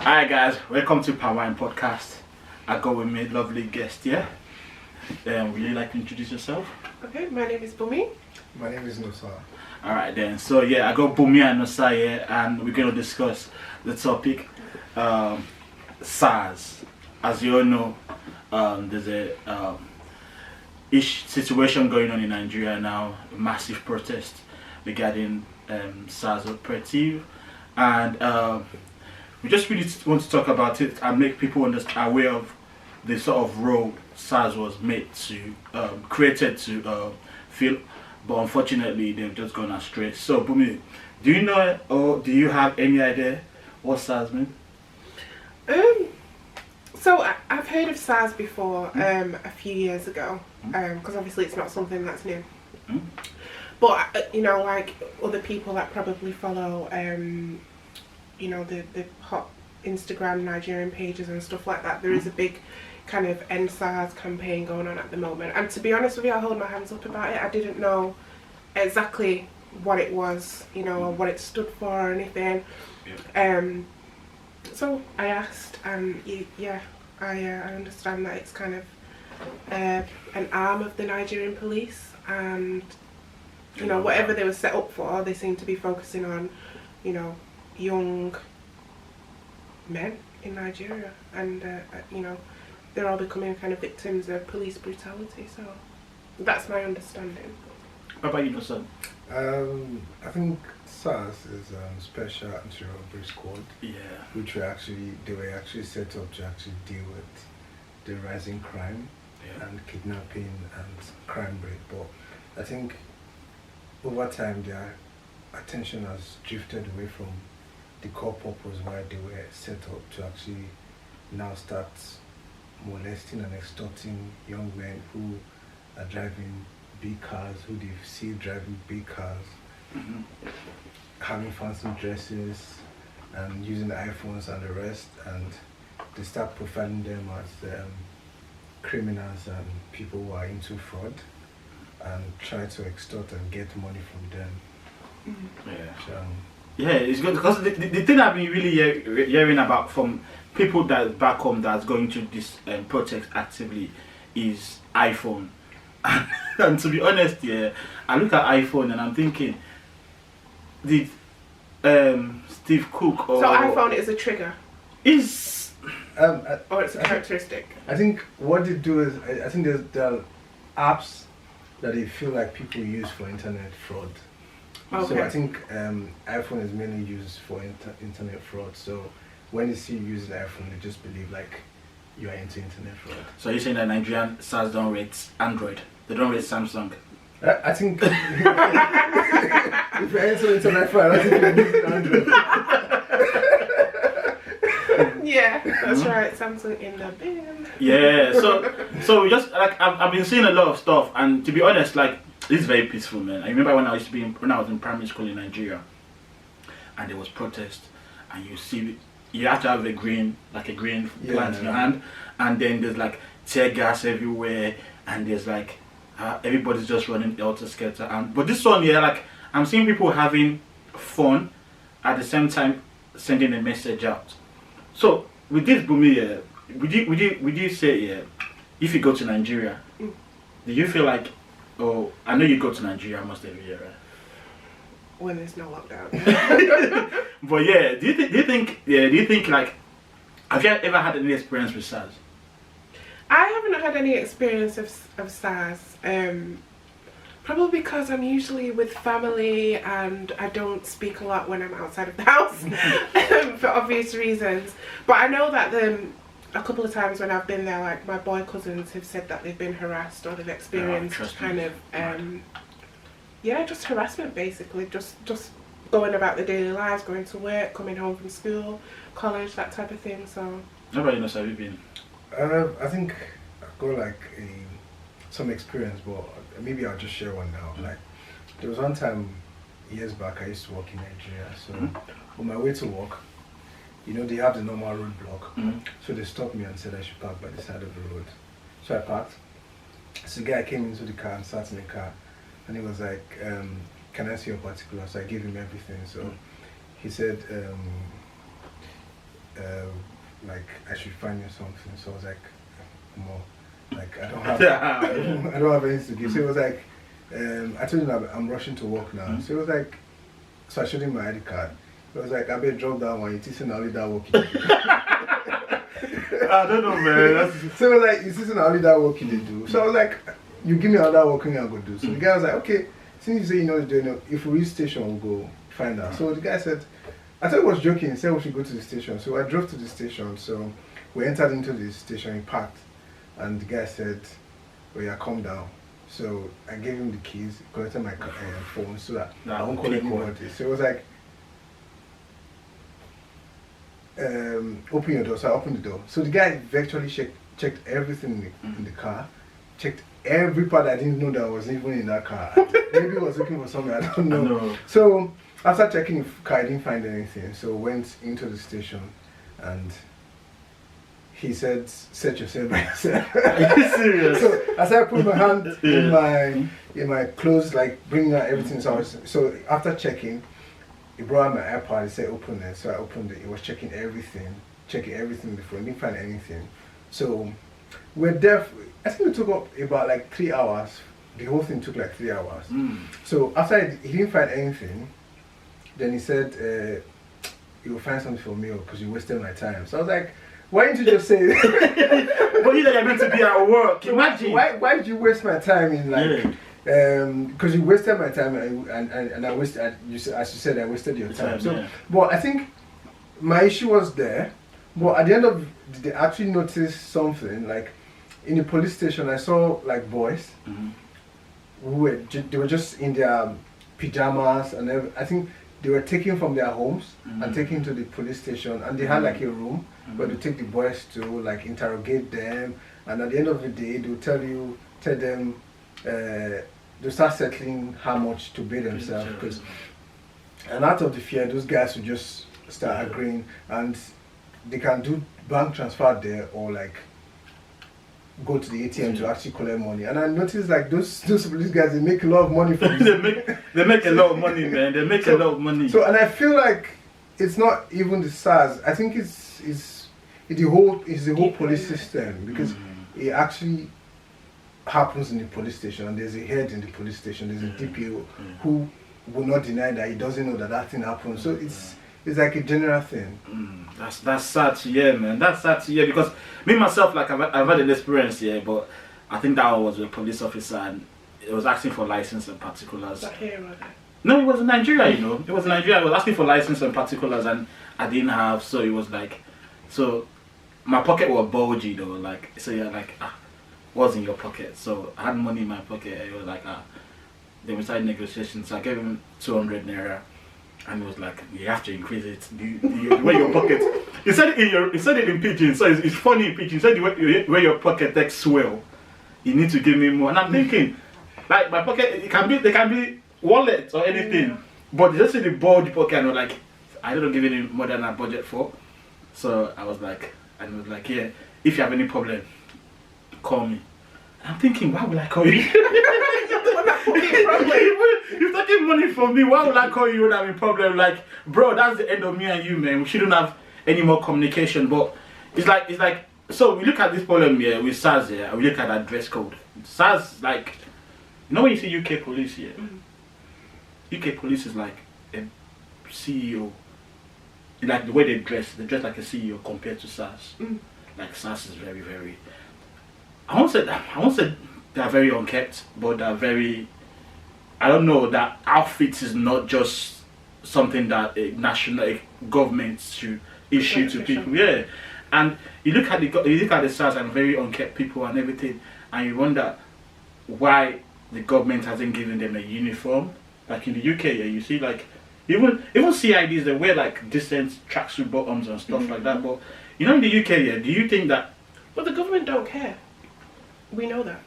Alright guys, welcome to PalmwinePodcast. I got with me lovely guest here. Would you like to introduce yourself? Okay, my name is Bumi. My name is Nusa. Alright then, so yeah, I got Bumi and Nusa here and we're going to discuss the topic SARS. As you all know, there's a situation going on in Nigeria now, a massive protest regarding SARS operative, and we just really want to talk about it and make people aware of the sort of role SARS was made to, created to fill, but unfortunately they've just gone astray. So, Bumi, do you know or do you have any idea what SARS means? So I've heard of SARS before a few years ago, because obviously it's not something that's new. But you know, like other people that probably follow, you know, the hot Instagram Nigerian pages and stuff like that, there is a big kind of ENDSARS campaign going on at the moment. And to be honest with you, I hold my hands up about it. I didn't know exactly what it was, you know, or what it stood for or anything. So I asked, and I understand that it's kind of an arm of the Nigerian police, and you know, whatever they were set up for, they seem to be focusing on, you know, young men in Nigeria, and you know, they're all becoming kind of victims of police brutality. So that's my understanding. What about you, Nusa? I think SARS is Special Anti-Robbery Squad. Yeah. Which were they were actually set up to actually deal with the rising crime and kidnapping and crime rate. But I think over time their attention has drifted away from the core purpose why they were set up to actually now start molesting and extorting young men who are driving big cars, who they see driving big cars, having fancy dresses and using the iPhones and the rest, and they start profiling them as criminals and people who are into fraud and try to extort and get money from them. Yeah, it's good because the thing I've been really hearing about from people that back home that's going to this protest actively is iPhone. And to be honest, I look at iPhone and I'm thinking, did Steve Cook or... So iPhone is a trigger? Is... or it's a characteristic? I think what they do is, I think there are apps that they feel like people use for internet fraud. Okay. So I think iPhone is mainly used for internet fraud. So when they see you using iPhone, they just believe like you are into internet fraud. So you're saying that Nigerian SARS don't rate Android? They don't rate Samsung? I think if you're into internet fraud, I think you're using Android. Yeah, that's right. Samsung in the bin. Yeah, so just like I've been seeing a lot of stuff, and to be honest, like it's very peaceful, man. I remember when I was in primary school in Nigeria, and there was protest, and you have to have a green plant in your hand, and then there's like tear gas everywhere, and there's like everybody's just running helter skelter. But this one, like I'm seeing people having fun at the same time sending a message out. So with this, Bumi, would you say if you go to Nigeria, do you feel like, oh, I know you go to Nigeria almost every year, right? When there's no lockdown. But yeah, do you think like, have you ever had any experience with SARS? I haven't had any experience of SARS. Probably because I'm usually with family and I don't speak a lot when I'm outside of the house for obvious reasons. But I know that a couple of times when I've been there, like my boy cousins have said that they've been harassed or they've experienced just harassment basically, just going about their daily lives, going to work, coming home from school, college, that type of thing. So how about you, have you been? I think I've got like some experience, but maybe I'll just share one now. Like there was one time years back I used to work in Nigeria, so on my way to work, you know, they have the normal roadblock, so they stopped me and said I should park by the side of the road. So I parked. So the guy came into the car and sat in the car, and he was like, can I see your particulars? So I gave him everything. So he said, like I should find you something. So I was like, more, like I don't have, I don't have anything to give. So it was like, I told him that I'm rushing to work now. So it was like, so I showed him my ID card. It was like, I better drop that one. You're teaching only that working. I don't know, man. So it was like, you're teaching only that working they do. So I was like, you give me another working I'll go do. So the guy was like, okay, since you say you know what you're doing, if we reach station, we'll go find out. So the guy said, I thought he was joking. He said we should go to the station. So I drove to the station. So we entered into the station, he parked. And the guy said, oh yeah, calm down. So I gave him the keys, collected my phone so that I won't call anybody. So it was like, open your door. So I opened the door. So the guy virtually checked everything in the car, checked every part I didn't know that was even in that car. Maybe he was looking for something, I don't know. No. So after checking the car, I didn't find anything. So went into the station and he said, set yourself by yourself. Are you serious? So I started putting my hand in my clothes, like bringing out everything. So after checking, he brought out my iPad. He said, open it. So I opened it. He was checking everything before. He didn't find anything. So we're there. I think it took up about like 3 hours. The whole thing took like 3 hours. So after he didn't find anything, then he said, he will find something for me because you wasted my time. So I was like, why didn't you just say it? But you know you're meant to be at work. Imagine. Why did you waste my time in like? Because you wasted my time and I wasted. As you said, I wasted your time. So, but I think my issue was there. But at the end of the day, I actually noticed something. Like in the police station, I saw like boys who they were just in their pajamas and I think they were taken from their homes and taken to the police station, and they had like a room where they take the boys to like interrogate them, and at the end of the day they'll tell them they'll start settling how much to pay themselves, and out of the fear those guys will just start agreeing, and they can do bank transfer there or like go to the ATM to actually collect money. And I noticed like those police guys, they make a lot of money from this. they make a lot of money, man. They make a lot of money. So and I feel like it's not even the SARS. I think it's the whole police system, because it actually happens in the police station, and there's a head in the police station, there's a DPO who will not deny that he doesn't know that thing happened. So it's like a general thing. That's sad to hear, man. That's sad to hear, because me myself, like I've had an experience here, but I think that one was with a police officer, and it was asking for license and particulars. No, it was in Nigeria, you know. It was in Nigeria. I was asking for license and particulars, and I didn't have. So it was like, so my pocket was bulgy though. Like, so yeah, like what's in your pocket? So I had money in my pocket. It was like Then we started negotiations. So I gave him 200 naira. And it was like, you have to increase it. The way your pocket. He said it in pidgin, so it's funny in pidgin. He said the way your pocket takes swell, you need to give me more. And I'm thinking, like my pocket, they can be wallets or anything, but just see the bulge pocket, and I was like, I don't give any more than I budget for. So I was like, yeah, if you have any problem, call me. And I'm thinking, why would I call you? You're taking money from me. Why would I call you when I'm in problem? Like, bro, that's the end of me and you, man. We shouldn't have any more communication. But it's like. So we look at this problem here with SARS here, and we look at that dress code. SARS, like, you know when you see UK police here, UK police is like a CEO. Like the way they dress like a CEO compared to SARS. Like SARS is very, very. I won't say they're very unkept, but they're very. I don't know, that outfits is not just something that a national government should issue to people. Yeah, and you look at the SARS and very unkept people and everything, and you wonder why the government hasn't given them a uniform. Like in the UK, yeah, you see like even CIDs, they wear like decent tracksuit bottoms and stuff like that. But you know in the UK, yeah, do you think that? But the government don't care. We know that.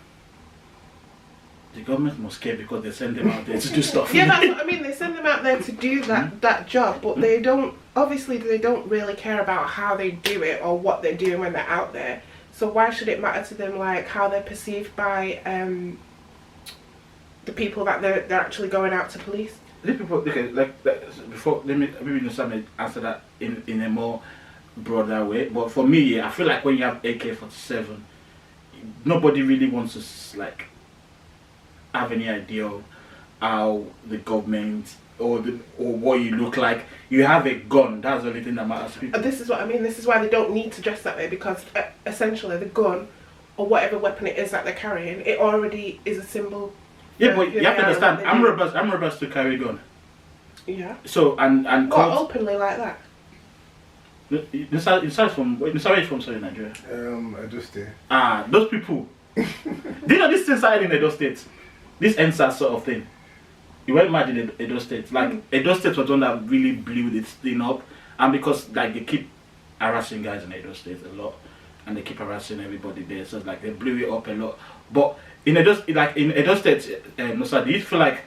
The government must care because they send them out there to do stuff. Yeah, that's what I mean. They send them out there to do that job, but they don't really care about how they do it or what they're doing when they're out there. So why should it matter to them like how they're perceived by the people that they're actually going out to police? These people, okay, like before, let me maybe answer that in a more brought that way. But for me, yeah, I feel like when you have AK-47, nobody really wants to like have any idea of how the government or what you look like. You have a gun. That's the only thing that matters to people. This is what I mean. This is why they don't need to dress that way, because essentially the gun or whatever weapon it is that they're carrying, it already is a symbol. Yeah, but you have to understand. I'm robust to carry a gun. Yeah. So and what, openly like that? Inside from sorry, Nigeria. Edo State. Those people. Do you know this thing started in Edo State? This ENDSARS sort of thing. You went mad in Edo State. Like Edo State was one that really blew this thing up, and because like they keep harassing guys in Edo State a lot, and they keep harassing everybody there, so like they blew it up a lot. But in Edo State, do you feel like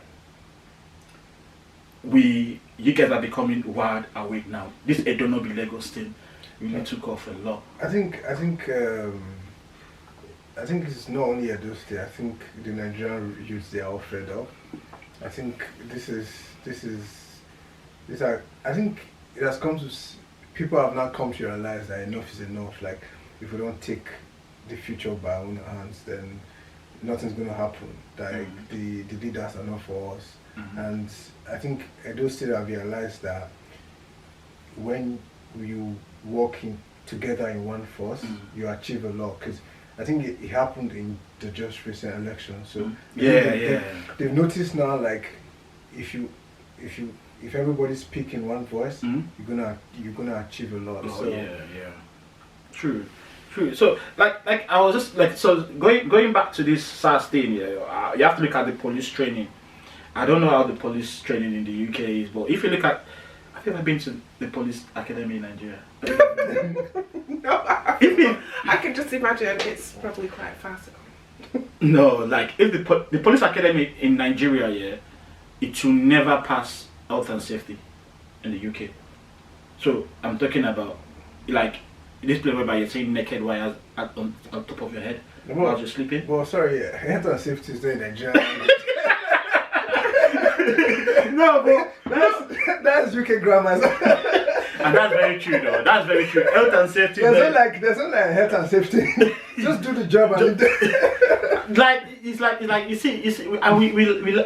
you guys are becoming wide awake now? This Edo no be Lagos thing really took off a lot. I think it's not only Edo State. I think the Nigerian youths, they are all fed up. I think I think it has come to, people have now come to realize that enough is enough. Like, if we don't take the future by our own hands, then nothing's going to happen. Like, the leaders are not for us. And I think Edo State have realized that when you work together in one force, you achieve a lot. Because I think it happened in the just recent election. So they've noticed now, like, if everybody speak in one voice, you're gonna achieve a lot. True. So like I was just like, so going back to this SARS thing, you have to look at the police training. I don't know how the police training in the UK is, but if you look at, have you ever been to the police academy in Nigeria? No, I can just imagine it's probably quite fast. No, like if the police academy in Nigeria, it will never pass health and safety in the UK. So I'm talking about like this place whereby you're seeing naked wires on top of your head while you're sleeping. Well, sorry, health and safety is there in Nigeria. No, but that's UK grammar. And that's very true, though. That's very true. Health and safety. There's not like health and safety. Just do the job and it's like you see, and we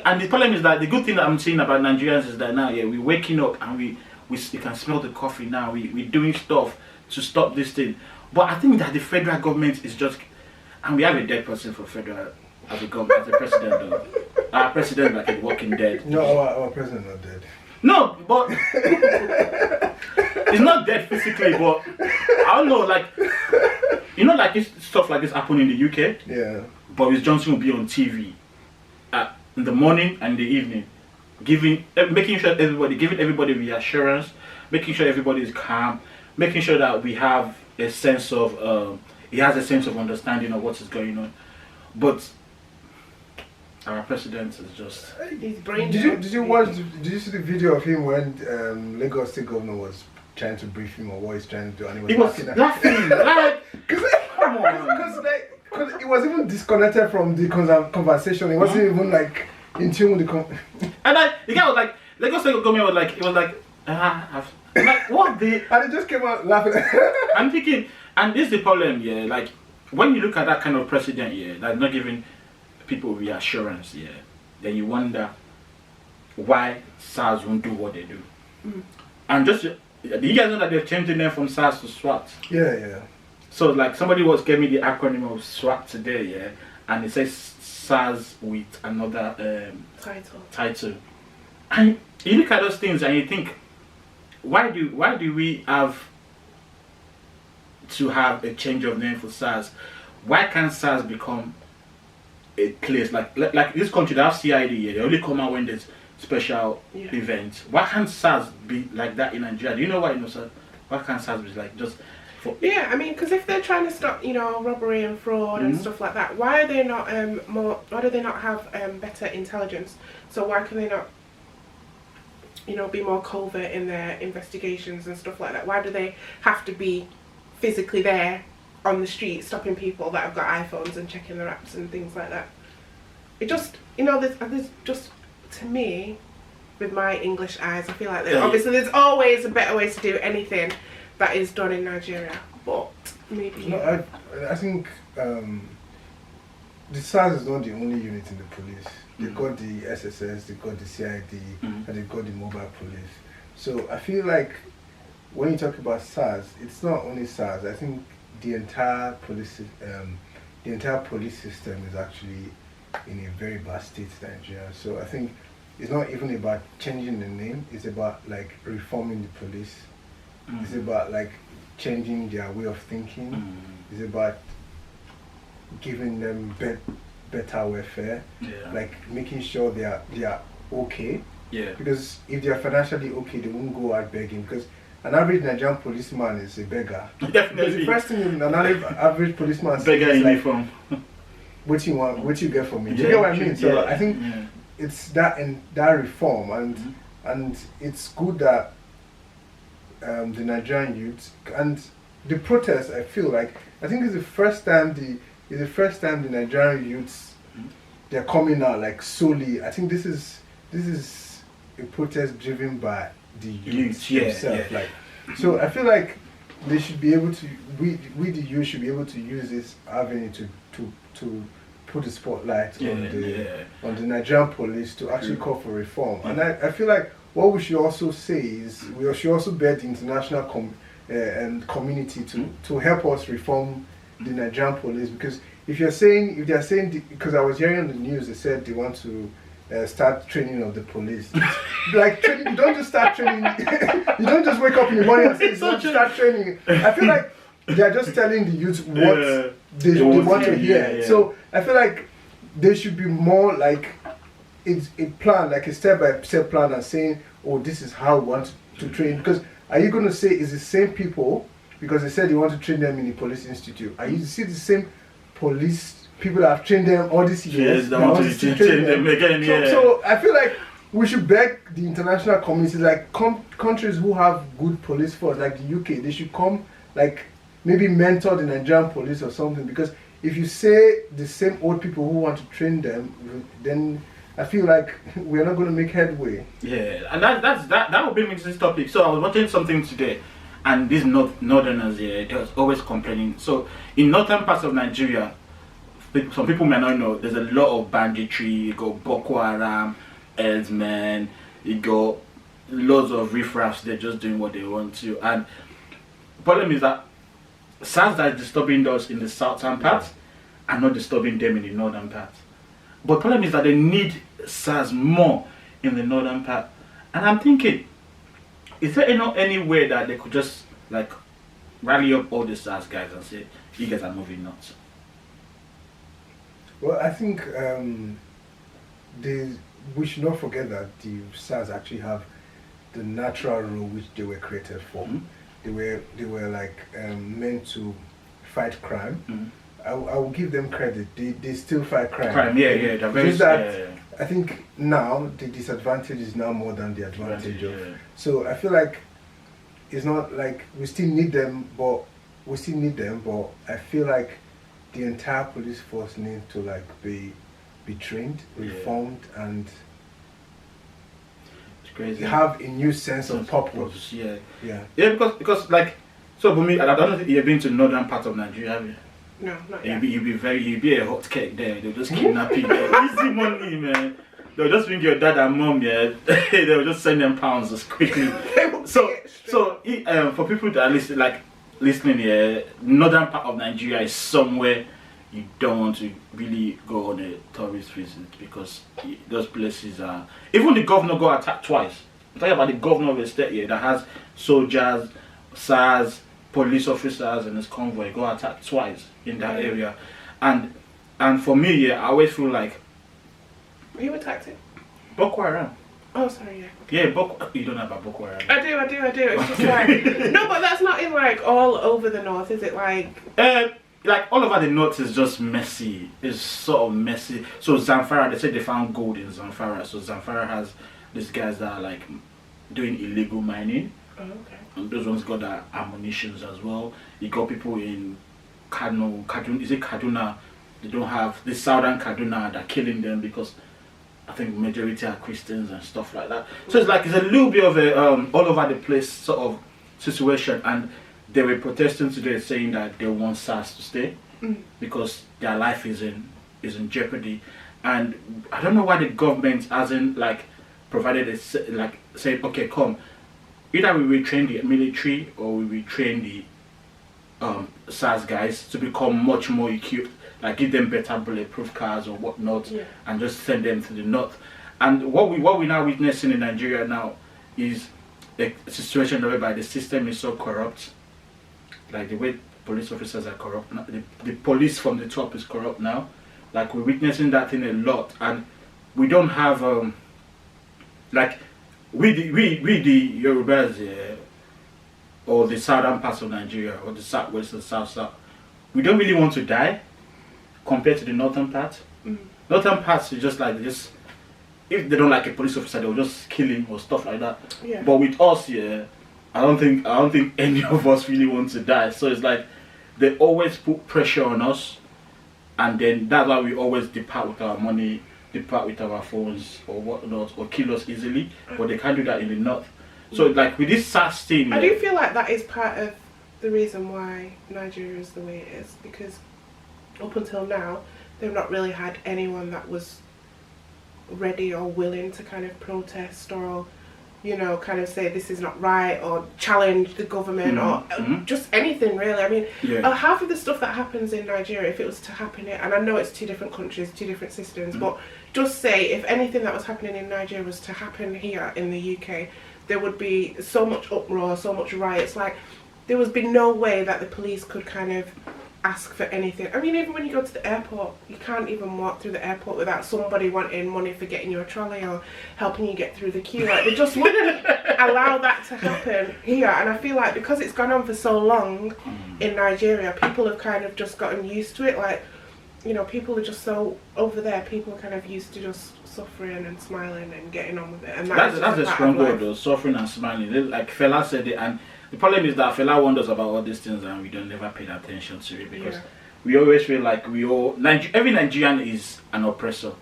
and the problem is that the good thing that I'm seeing about Nigerians is that now we're waking up and we can smell the coffee now. We're doing stuff to stop this thing. But I think that the federal government is just, and we have a dead person for federal as a government, as a president though. Our president like a walking dead. No, our president not dead. No, but he's not dead physically, but I don't know, like, you know, like this stuff like this happen in the UK. Yeah. Boris Johnson will be on TV in the morning and the evening, giving everybody reassurance, making sure everybody is calm, making sure that we have a sense of he has a sense of understanding of what is going on. But our president is just. His brain. Did you see the video of him when Lagos State Governor was trying to brief him on what he's trying to do, and he was laughing like, come on, because it was even disconnected from the conversation. It wasn't even like in tune with the and the guy was like, Lagos State Governor was like, I'm like, what the? And he just came out laughing. I'm thinking, and this is the problem, like when you look at that kind of president, that's not giving people reassurance, then you wonder why SARS won't do what they do. And just, do you guys know that they're changing them from SARS to SWAT? Yeah. So like somebody gave me the acronym of SWAT today, and it says SARS with another title. And you look at those things and you think, why do we have to have a change of name for SARS? Why can't SARS become a place like this country that have CID, they only come out when there's special events. Why can't SARS be like that in Nigeria? Do you know why? Why can't SARS be like just for? Yeah, I mean, because if they're trying to stop, robbery and fraud and stuff like that, why are they not Why do they not have better intelligence? So why can they not, be more covert in their investigations and stuff like that? Why do they have to be physically there on the street stopping people that have got iPhones and checking their apps and things like that? It just, there's just, to me, with my English eyes, I feel like obviously there's always a better way to do anything, that is done in Nigeria, but maybe. No, I think the SARS is not the only unit in the police. They've got the SSS, they've got the CID, and they've got the mobile police. So I feel like when you talk about SARS, it's not only SARS. I think the entire police system is actually in a very bad state in Nigeria. So I think it's not even about changing the name. It's about like reforming the police. It's about like changing their way of thinking. It's about giving them better welfare. Like making sure they are okay. Because if they are financially okay, they won't go out begging. Because an average Nigerian policeman is a beggar. Definitely. The first thing an average policeman says beggar is like, uniform. what you want, what you get from me. Do you get what I mean? So I think it's that reform, and it's good that the Nigerian youth and the protests. I think it's the first time the Nigerian youths they're coming out like solely. I think this is a protest driven by the youth themselves. Like, so I feel like they should be able to. We the youth should be able to use this avenue to put the spotlight on the Nigerian police to actually call for reform. And I feel like what we should also say is we should also beg the international community to help us reform the Nigerian police, because if they're saying because I was hearing on the news they said they want to start training of the police. Like training, you don't just start training. You don't just wake up in the morning and say start training. I feel like they're just telling the youth what they want to hear. So I feel like there should be more like it's a plan, like a step-by-step plan, and saying, oh, this is how we want to train. Because are you going to say it's the same people, because they said you want to train them in the police institute? Are you see the same police people that have trained them all these years? Yes, they want to train them again. So I feel like we should beg the international community, like countries who have good police force, like the UK, they should come, like maybe mentor the Nigerian police or something. Because if you say the same old people who want to train them, then I feel like we're not going to make headway. Yeah, and that would bring me to this topic. So I was watching something today, and these northerners here, they was always complaining. So in northern parts of Nigeria, some people may not know, there's a lot of banditry. You got Boko Haram, herdsmen, you got loads of riffraffs. They're just doing what they want to. And the problem is that SARS that is disturbing us in the southern part and not disturbing them in the northern part. But the problem is that they need SARS more in the northern part. And I'm thinking, is there any way that they could just like rally up all the SARS guys and say, you guys are moving nuts? Well, I think we should not forget that the SARS actually have the natural role which they were created for. They were like meant to fight crime. I will give them credit. They still fight crime. They're very, just that I think now the disadvantage is now more than the advantage of. So I feel like it's not like we still need them, but I feel like the entire police force needs to like be trained, reformed, and it's crazy. Have a new sense of purpose. Because like, so for me, I don't know if you've been to northern part of Nigeria, have you? No, not yet. You'd be a hot cake there. They'll just kidnap you. Easy money, man. They'll just bring your dad and mom, they'll just send them pounds as quickly. So for people that are listening here, northern part of Nigeria is somewhere you don't want to really go on a tourist visit, because those places are. Even the governor got attacked twice. I'm talking about the governor of a state here that has soldiers, SARS, police officers, and his convoy got attacked twice in that area, and for me, I always feel like. Who attacked it? Boko Haram. Oh, sorry, You don't know about Boko Haram. I do. It's just like no, but that's not in like all over the north, is it? Like all over the north is just messy. It's sort of messy. So Zamfara, they said they found gold in Zamfara. So Zamfara has these guys that are like doing illegal mining. Oh, okay. And those ones got their ammunitions as well. You got people in Kaduna. Is it Kaduna? They don't have the southern Kaduna. They're killing them because I think majority are Christians and stuff like that. So it's a little bit of a all over the place sort of situation. And they were protesting today saying that they want SARS to stay because their life is in jeopardy, and I don't know why the government hasn't like provided a like said, okay, come, either we will train the military or we will train the SARS guys to become much more equipped, like give them better bulletproof cars or whatnot, and just send them to the north. And what we now witnessing in Nigeria now is a situation whereby the system is so corrupt, like the way police officers are corrupt now, the police from the top is corrupt now. Like we're witnessing that thing a lot, and we don't have like we the Yorubas or the southern parts of Nigeria or the southwest or south, we don't really want to die compared to the northern part. Northern parts is just like this. If they don't like a police officer, they'll just kill him or stuff like that. Yeah. But with us here, I don't think any of us really want to die. So it's like they always put pressure on us, and then that's why we always depart with our money, depart with our phones or whatnot, or kill us easily. But they can't do that in the north. So like with this SARS thing, I do feel like that is part of the reason why Nigeria is the way it is, because up until now they've not really had anyone that was ready or willing to kind of protest or, you know, kind of say this is not right or challenge the government or just anything really. I mean, half of the stuff that happens in Nigeria, if it was to happen here, and I know it's two different countries, two different systems, but just say if anything that was happening in Nigeria was to happen here in the UK, there would be so much uproar, so much riots. Like there would be no way that the police could kind of ask for anything. I mean, even when you go to the airport, you can't even walk through the airport without somebody wanting money for getting you a trolley or helping you get through the queue. Like they just wouldn't allow that to happen here. And I feel like because it's gone on for so long in Nigeria, people have kind of just gotten used to it. Like, you know, people are just so over there. People are kind of used to just suffering and smiling and getting on with it. And that's a strong word, though. Suffering and smiling. Like Fela said it, and the problem is that Fela wonders about all these things and we don't never pay attention to it because we always feel like every Nigerian is an oppressor.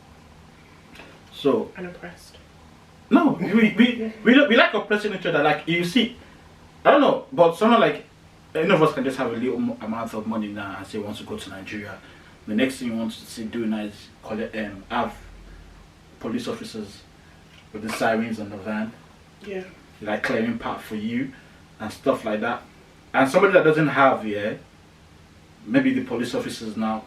So an oppressed. No, we like oppressing each other. Like you see, I don't know, but someone like any of us can just have a little amount of money now and say wants to go to Nigeria. The next thing you want to see do now is have police officers with the sirens on the van, like claiming part for you and stuff like that. And somebody that doesn't have, maybe the police officers now,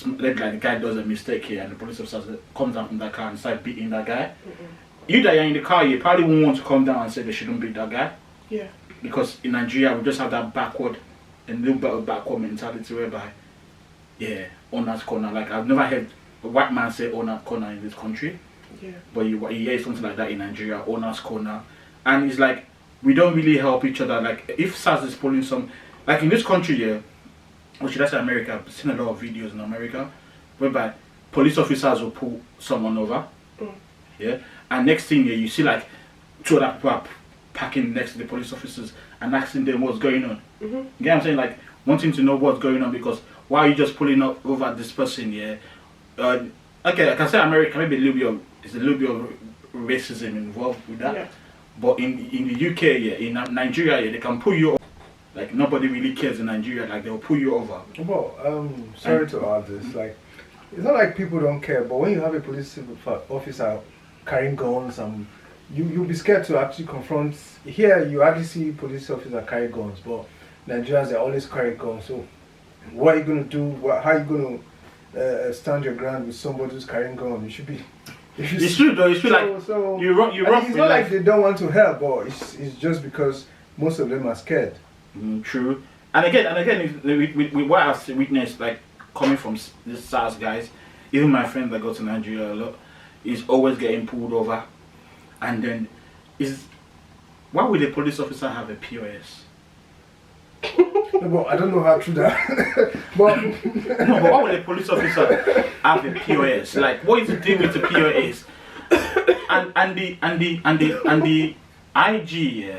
like the guy does a mistake here and the police officer comes down from that car and start beating that guy. You that you're in the car, you probably won't want to come down and say they shouldn't beat that guy. Yeah. Because in Nigeria, we just have that a little bit of backward mentality whereby, owner's corner. Like I've never heard a white man say owner's corner in this country. Yeah. But you hear something like that in Nigeria, owner's corner. And it's like, we don't really help each other. Like if SARS is pulling like in this country, or should I say America, I've seen a lot of videos in America whereby police officers will pull someone over. And next thing you see like two other people are parking next to the police officers and asking them what's going on. You get what I'm saying? Like wanting to know what's going on because why are you just pulling up over this person? Okay, I can say America, maybe there's a little bit of racism involved with that. But in the UK, in Nigeria, they can pull you over. Like nobody really cares in Nigeria. Like they'll pull you over. Well, sorry to add this. Like it's not like people don't care, but when you have a police officer carrying guns, you'll be scared to actually confront. Here, you actually see police officers carry guns, but Nigerians they always carry guns. So, what are you gonna do? How are you gonna stand your ground with somebody who's carrying guns? You should be. It's true though. It's true. So you run. It's not like they don't want to help, but it's just because most of them are scared. True. And again, with what I've witnessed, like coming from these SARS guys, even my friend that go to Nigeria a lot, is always getting pulled over, and then why would a police officer have a POS? Well, I don't know how true that. but why would a police officer have a POS? Like, what is the deal with the POS? and the IG.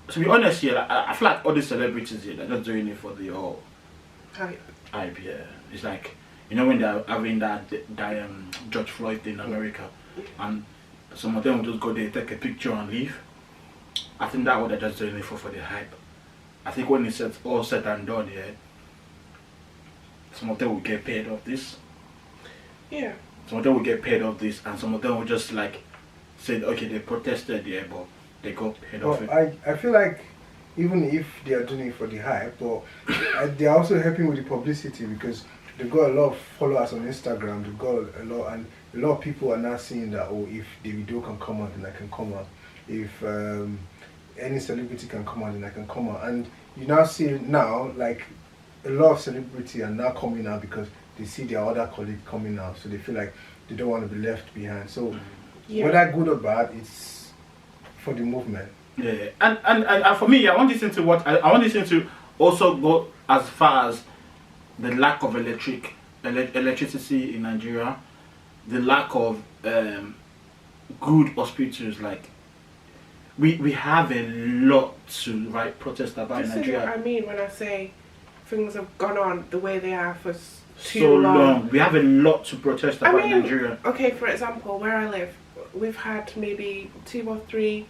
To be honest, I feel like all these celebrities here, they're just doing it for the whole hype. It's like, you know when they're having that George Floyd thing in America, and some of them will just go there, take a picture and leave. I think that what they're just doing it for the hype. I think when it's all said and done, yeah, some of them will get paid off this. Yeah. Some of them will get paid off this, and some of them will just like say, okay, they protested, yeah, but they got paid off it. I feel like even if they are doing it for the hype, but they are also helping with the publicity because they've got a lot of followers on Instagram. They've got a lot, and a lot of people are now seeing that, oh, if the video can come out, then I can come out. If any celebrity can come out, then I can come out. And you now see now, like, a lot of celebrity are now coming out because they see their other colleague coming out, so they feel like they don't want to be left behind. So whether good or bad, it's for the movement. Yeah, and for me, I want this into what I want this into also go as far as the lack of electricity in Nigeria, the lack of good hospitals. Like we have a lot to protest about in Nigeria. What I mean when I say things have gone on the way they are for so long. We have a lot to protest about in Nigeria. Okay, for example, where I live, we've had maybe 2 or 3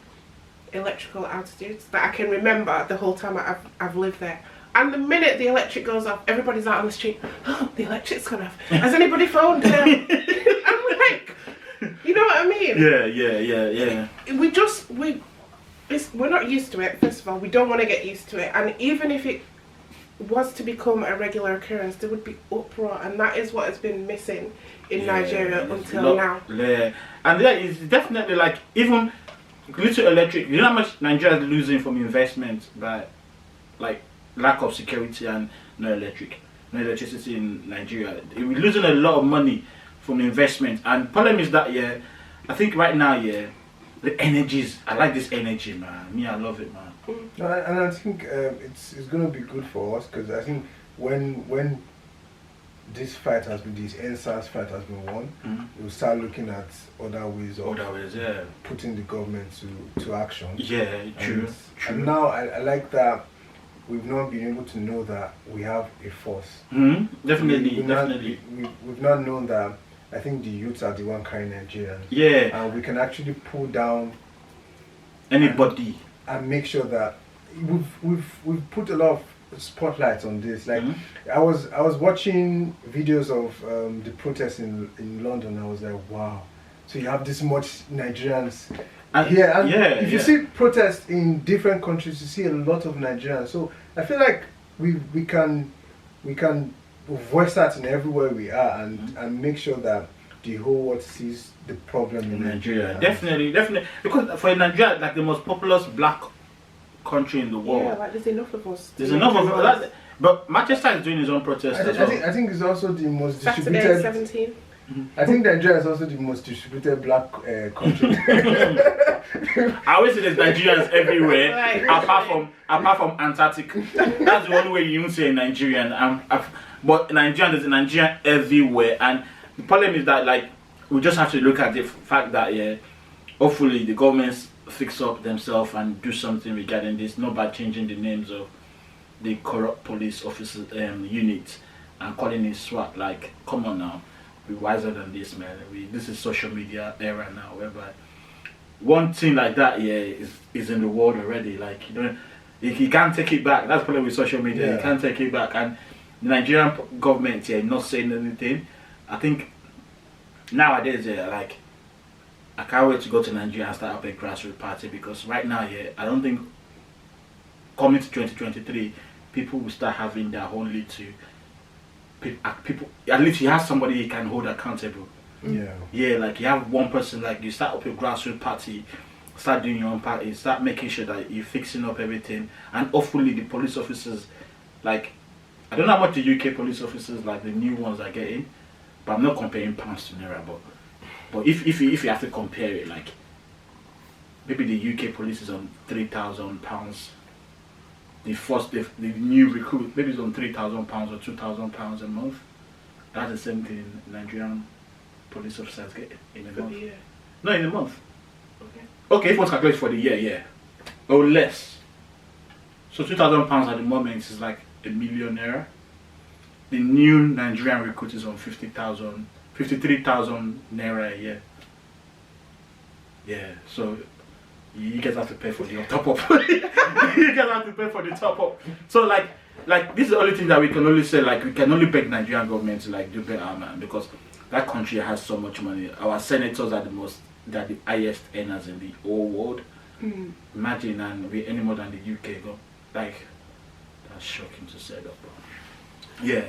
electrical outages that I can remember the whole time I've lived there. And the minute the electric goes off, everybody's out on the street. Oh, the electric's gone off. Has anybody phoned? I'm like, you know what I mean? Yeah. We're not used to it. First of all, we don't want to get used to it. And even if it was to become a regular occurrence, there would be uproar, and that is what has been missing in Nigeria until now. Yeah, and that is definitely like even little electric. You know how much Nigeria is losing from investment by like lack of security and no electricity in Nigeria. We're losing a lot of money from investment, and problem is that I think right now the energies. I like this energy, man. Me, I love it, man. No, and I think it's going to be good for us because I think when this ENDSARS fight has been won, we'll start looking at other ways of putting the government to action. Yeah, true. And now I like that we've not been able to know that we have a force. Definitely. We've not known that. I think the youths are the one carrying Nigeria. Yeah. And we can actually pull down anybody and make sure that we've put a lot of spotlights on this. Like I was watching videos of the protests in London. I was like, wow. So you have this much Nigerians here, and if you see protests in different countries, you see a lot of Nigerians. So I feel like we can voice that in everywhere we are and make sure that the whole world sees the problem in Nigeria. Definitely. Because for Nigeria, like the most populous black country in the world. Yeah, like there's enough of us. There's enough of us. But Manchester is doing his own protest as well. I think it's also the most distributed. Saturday 17. I think Nigeria is also the most distributed black country. I always say there's Nigerians everywhere, apart from Antarctica. That's the only way you say Nigerian. But there's a Nigerian everywhere, and the problem is that like we just have to look at the fact that hopefully the governments fix up themselves and do something regarding this. Not by changing the names of the corrupt police officers unit and calling it SWAT. Like, come on now, be wiser than this, man. This is social media era now, whereby one thing like that is in the world already. Like you can't take it back. That's the problem with social media. You can't take it back, and the Nigerian government not saying anything. I think nowadays like I can't wait to go to Nigeria and start up a grassroots party, because right now I don't think coming to 2023 people will start having their own lead to people. At least you have somebody you can hold accountable. Like you have one person, like you start up a grassroots party, start doing your own party, start making sure that you're fixing up everything, and hopefully the police officers, like I don't know how much the UK police officers, like the new ones, are getting, but I'm not comparing pounds to naira. But if you have to compare it, like maybe the UK police is on £3,000. The new recruit maybe it's on £3,000 or £2,000 a month. That's the same thing Nigerian police officers get in a month. The year. No, in a month. Okay, if one's calculated for the year, or less. So £2,000 at the moment is like £1 million naira. The new Nigerian recruit is on 53,000 naira a year. Yeah, so you guys have to pay for the top up. You guys have to pay for the top up. So like this is the only thing that we can only say, like we can only beg Nigerian government to like do better, man, because that country has so much money. Our senators are they're the highest earners in the whole world. Imagine, and we any more than the UK go. Like that's shocking to say that, bro. Yeah,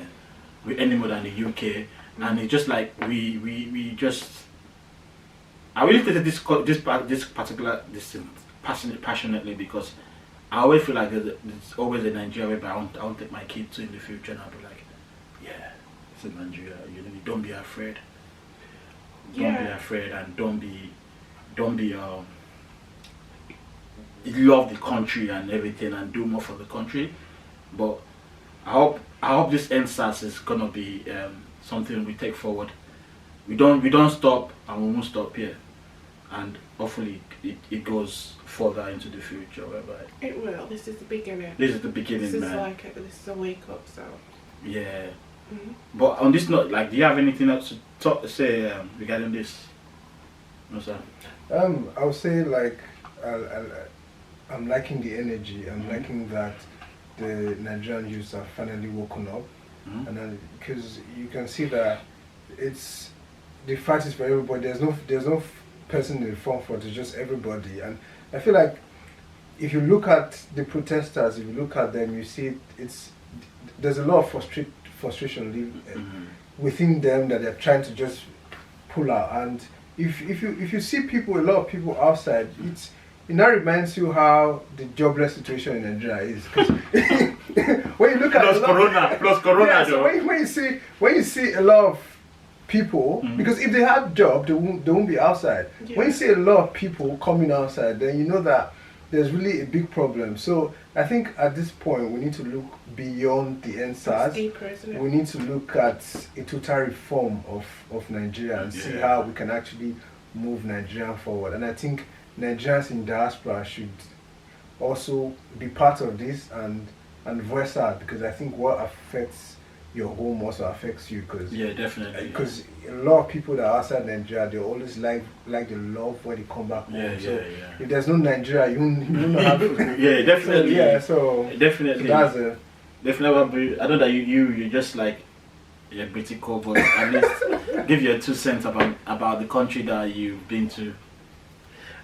we any more than the UK, and it's just like we just. I really take this particular thing passionately because I always feel like there's always a Nigeria where I want to take my kid to in the future, and I'll be like, yeah, it's in Nigeria. You know, don't be afraid. Don't be afraid, and don't be love the country and everything, and do more for the country. But I hope this ENDSARS is gonna be something we take forward. We don't stop, and we won't stop here. And hopefully it goes further into the future. Whereby it will. This is the beginning. This is the beginning, this is man. This is a wake up. So yeah. But on this note, like, do you have anything else to say regarding this? No, sir. I would say like I'm liking the energy. I'm liking that the Nigerian youths are finally woken up, and then because you can see that it's the fight is for everybody. There's no person in the front for it. It's just everybody, and I feel like if you look at the protesters, if you look at them, you see there's a lot of frustration within them that they're trying to just pull out. And if you see a lot of people outside, it now reminds you how the jobless situation in Nigeria is. When you look at plus corona, yeah, so when you see a lot of people, because if they had job, they won't be outside. Yeah. When you see a lot of people coming outside, then you know that there's really a big problem. So I think at this point we need to look beyond the ENDSARS. It's deeper, isn't it? We need to look at a total reform of Nigeria and see how we can actually move Nigeria forward. And I think Nigerians in diaspora should also be part of this and voice out, because I think what affects your home also affects you. Yeah, definitely. Because a lot of people that are outside Nigeria, they always like the love when they come back home. If there's no Nigeria, you don't have yeah, definitely. So definitely. So that's it. Definitely. I know that you're just like you're critical, but at least give your 2 cents about the country that you've been to.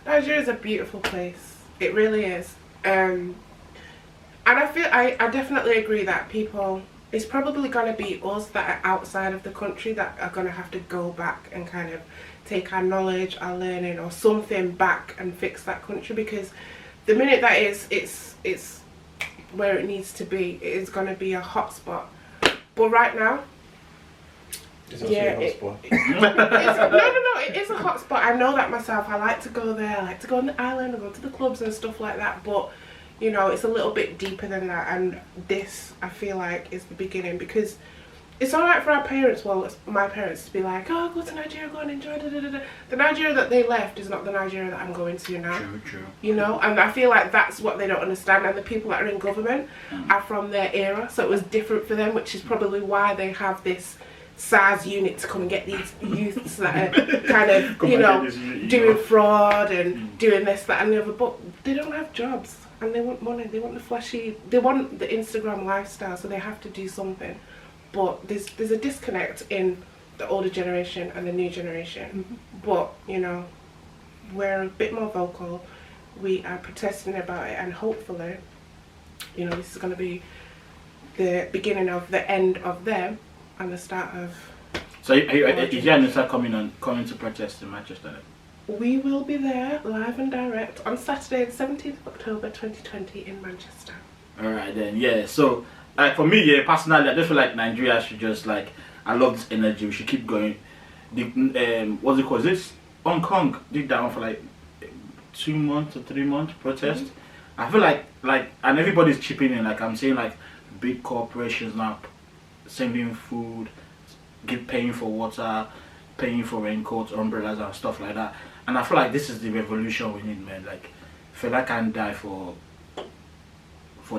Nigeria is a beautiful place. It really is. And I feel I definitely agree that people. It's probably going to be us that are outside of the country that are going to have to go back and kind of take our knowledge, our learning, or something back and fix that country, because the minute that it's where it needs to be, it is going to be a hot spot. But right now, it's also a hot spot. No, it is a hot spot. I know that myself. I like to go there. I like to go on the island and go to the clubs and stuff like that. But you know, it's a little bit deeper than that, and this, I feel like, is the beginning, because it's alright for our parents, well, my parents, to be like, oh, go to Nigeria, go and enjoy, The Nigeria that they left is not the Nigeria that I'm going to now. True. You know, and I feel like that's what they don't understand, and the people that are in government are from their era, so it was different for them, which is probably why they have this SARS unit to come and get these youths that are kind of, you know, doing fraud and doing this, that and the other, but they don't have jobs. And they want money, they want the flashy, they want the Instagram lifestyle, so they have to do something. But there's a disconnect in the older generation and the new generation. But, you know, we're a bit more vocal, we are protesting about it, and hopefully, you know, this is going to be the beginning of the end of them and the start of... So is your ENDSARS coming to protest in Manchester? We will be there live and direct on Saturday, the 17th of October 2020 in Manchester. Alright then, yeah. So, for me, yeah, personally, I just feel like Nigeria should just, like, I love this energy. We should keep going. What's it called? This Hong Kong did that one for like 2 months or 3 months protest. I feel like, and everybody's chipping in. Like I'm saying, like big corporations now sending food, paying for water, paying for raincoats, umbrellas, and stuff like that. And I feel like this is the revolution we need, man. Like, fella can't die for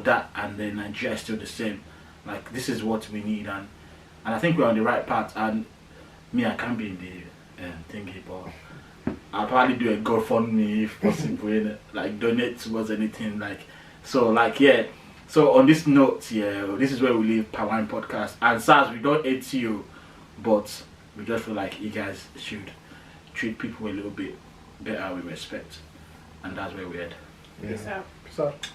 that, and then Nigeria is still the same. Like, this is what we need, and I think we're on the right path. And me, I can't be in the thingy, but I'll probably do a GoFundMe if possible, innit? Like donate towards anything, like so, like yeah. So on this note, yeah, this is where we leave PalmwinePodcast. And SARS, we don't hate you, but we just feel like you guys should treat people a little bit better with respect, and that's where we head. Peace out. Peace out.